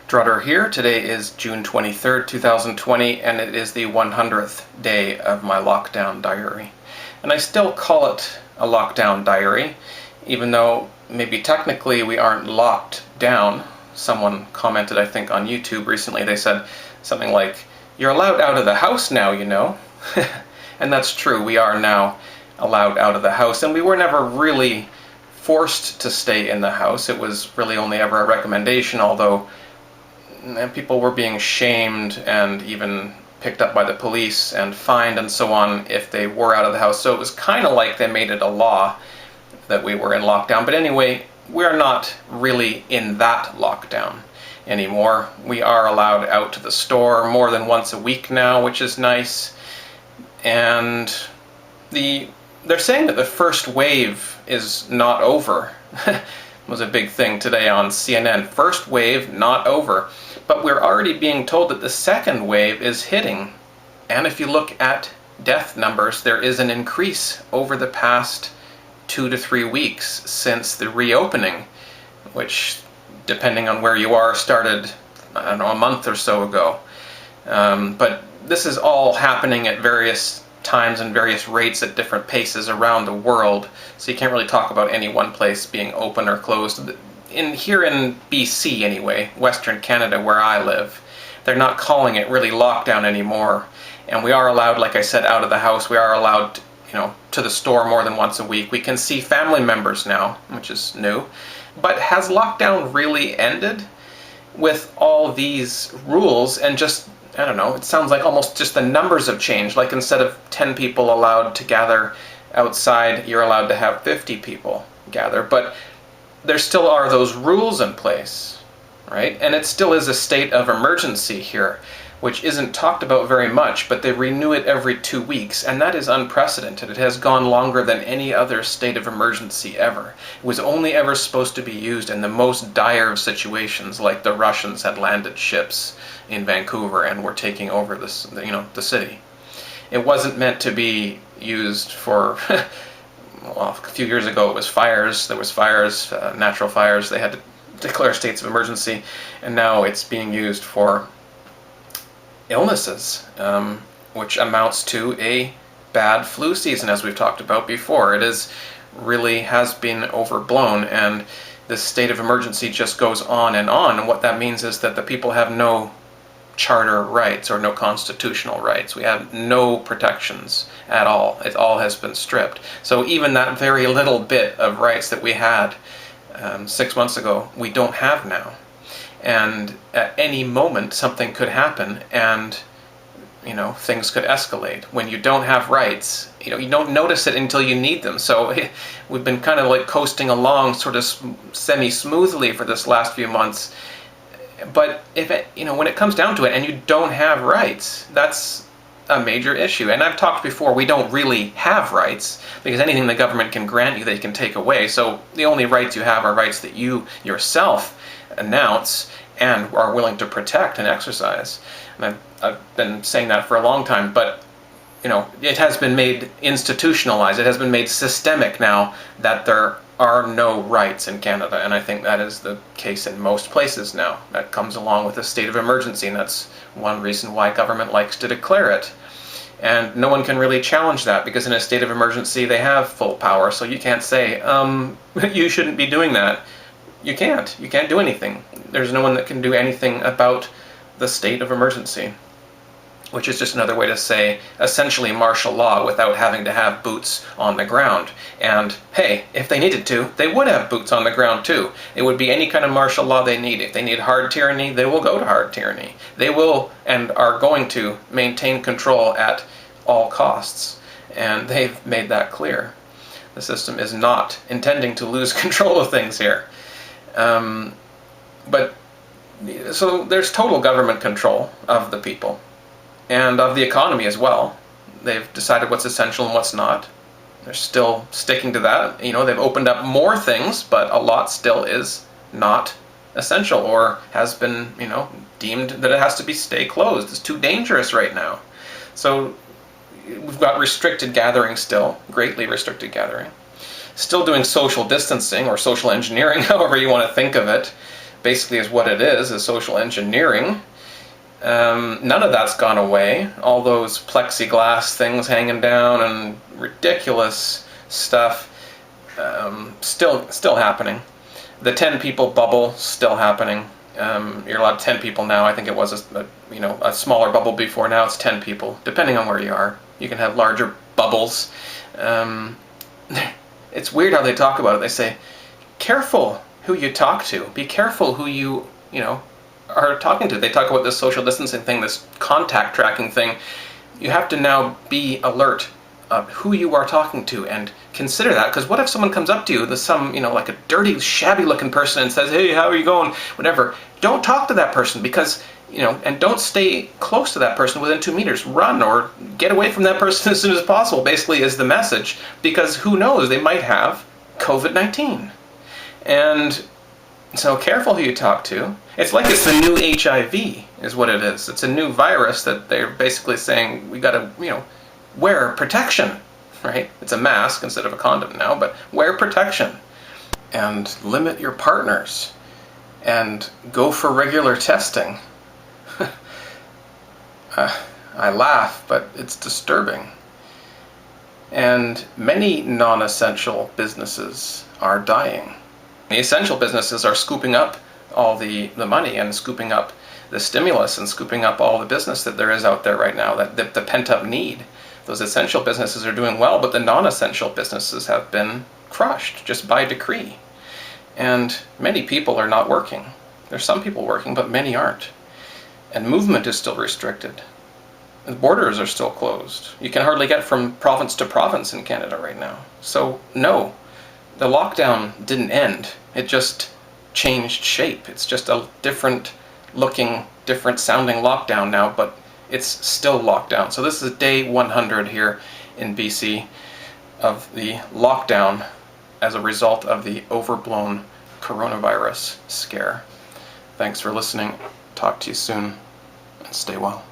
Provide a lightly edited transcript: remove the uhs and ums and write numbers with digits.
Drutter here. Today is June 23rd, 2020, and it is the 100th day of my lockdown diary. And I still call it a lockdown diary, even though maybe technically we aren't locked down. Someone commented, I think, on YouTube recently. They said something like, "You're allowed out of the house now, you know." And that's true. We are now allowed out of the house, and we were never really forced to stay in the house. It was really only ever a recommendation, although people were being shamed and even picked up by the police and fined and so on if they were out of the house. So it was kind of like they made it a law that we were in lockdown. But anyway, we're not really in that lockdown anymore. We are allowed out to the store more than once a week now, which is nice. And they're saying that the first wave is not over. Was a big thing today on CNN. First wave not over. But we're already being told that the second wave is hitting. And if you look at death numbers, there is an increase over the past 2 to 3 weeks since the reopening, which, depending on where you are, started, I don't know, a month or so ago. But this is all happening at various times and various rates at different paces around the world, so you can't really talk about any one place being open or closed. Here in BC anyway, Western Canada where I live, they're not calling it really lockdown anymore, and we are allowed, like I said, out of the house. We are allowed, to the store more than once a week. We can see family members now, which is new. But has lockdown really ended with all these rules and just, I don't know, it sounds like almost just the numbers have changed. Like instead of 10 people allowed to gather outside, you're allowed to have 50 people gather. But there still are those rules in place, right? And it still is a state of emergency here, which isn't talked about very much, but they renew it every 2 weeks, and that is unprecedented. It has gone longer than any other state of emergency ever. It was only ever supposed to be used in the most dire of situations, like the Russians had landed ships in Vancouver and were taking over this, the city. It wasn't meant to be used for, well, a few years ago it was fires. There was fires, natural fires. They had to declare states of emergency, and now it's being used for illnesses, which amounts to a bad flu season, as we've talked about before. It really has been overblown, and this state of emergency just goes on, and what that means is that the people have no charter rights or no constitutional rights. We have no protections at all. It all has been stripped. So even that very little bit of rights that we had 6 months ago, we don't have now. And at any moment something could happen, and things could escalate. When you don't have rights, you don't notice it until you need them. So we've been kind of like coasting along sort of semi-smoothly for this last few months. But if when it comes down to it and you don't have rights, that's a major issue. And I've talked before, we don't really have rights, because anything the government can grant you, they can take away. So the only rights you have are rights that you yourself announce and are willing to protect and exercise. And I've been saying that for a long time, but it has been made institutionalized. It has been made systemic now that there are no rights in Canada, and I think that is the case in most places now. That comes along with a state of emergency, and that's one reason why government likes to declare it. And no one can really challenge that, because in a state of emergency they have full power, so you can't say, you shouldn't be doing that. You can't do anything. There's no one that can do anything about the state of emergency, which is just another way to say essentially martial law without having to have boots on the ground. And hey, if they needed to, they would have boots on the ground too. It would be any kind of martial law they need. If they need hard tyranny, they will go to hard tyranny. They will and are going to maintain control at all costs. And they've made that clear. The system is not intending to lose control of things here. So there's total government control of the people and of the economy as well. They've decided what's essential and what's not. They're still sticking to that. They've opened up more things, but a lot still is not essential or has been, deemed that it has to stay closed. It's too dangerous right now. So we've got restricted gathering still, greatly restricted gathering. Still doing social distancing or social engineering, however you want to think of it. basically is what it is social engineering. None of that's gone away. All those plexiglass things hanging down and ridiculous stuff, still happening. The 10 people bubble, still happening. You're allowed 10 people now. I think it was a smaller bubble before. Now it's 10 people, depending on where you are. You can have larger bubbles. It's weird how they talk about it. They say, careful who you talk to. Be careful who you are talking to. They talk about this social distancing thing, this contact tracking thing. You have to now be alert of who you are talking to and consider that, because what if someone comes up to you, there's some, like a dirty, shabby looking person and says, hey, how are you going? Whatever. Don't talk to that person because, and don't stay close to that person within 2 meters. Run or get away from that person as soon as possible, basically is the message, because who knows, they might have COVID-19. And so careful who you talk to. It's like it's the new HIV is what it is. It's a new virus that they're basically saying we got to, wear protection, right? It's a mask instead of a condom now, but wear protection. And limit your partners. And go for regular testing. I laugh, but it's disturbing. And many non-essential businesses are dying. The essential businesses are scooping up all the money and scooping up the stimulus and scooping up all the business that there is out there right now, that the pent-up need. Those essential businesses are doing well, but the non-essential businesses have been crushed just by decree. And many people are not working. There's some people working, but many aren't. And movement is still restricted. The borders are still closed. You can hardly get from province to province in Canada right now. So no, the lockdown didn't end. It just changed shape. It's just a different looking, different sounding lockdown now, but it's still lockdown. So this is day 100 here in BC of the lockdown as a result of the overblown coronavirus scare. Thanks for listening. Talk to you soon, and stay well.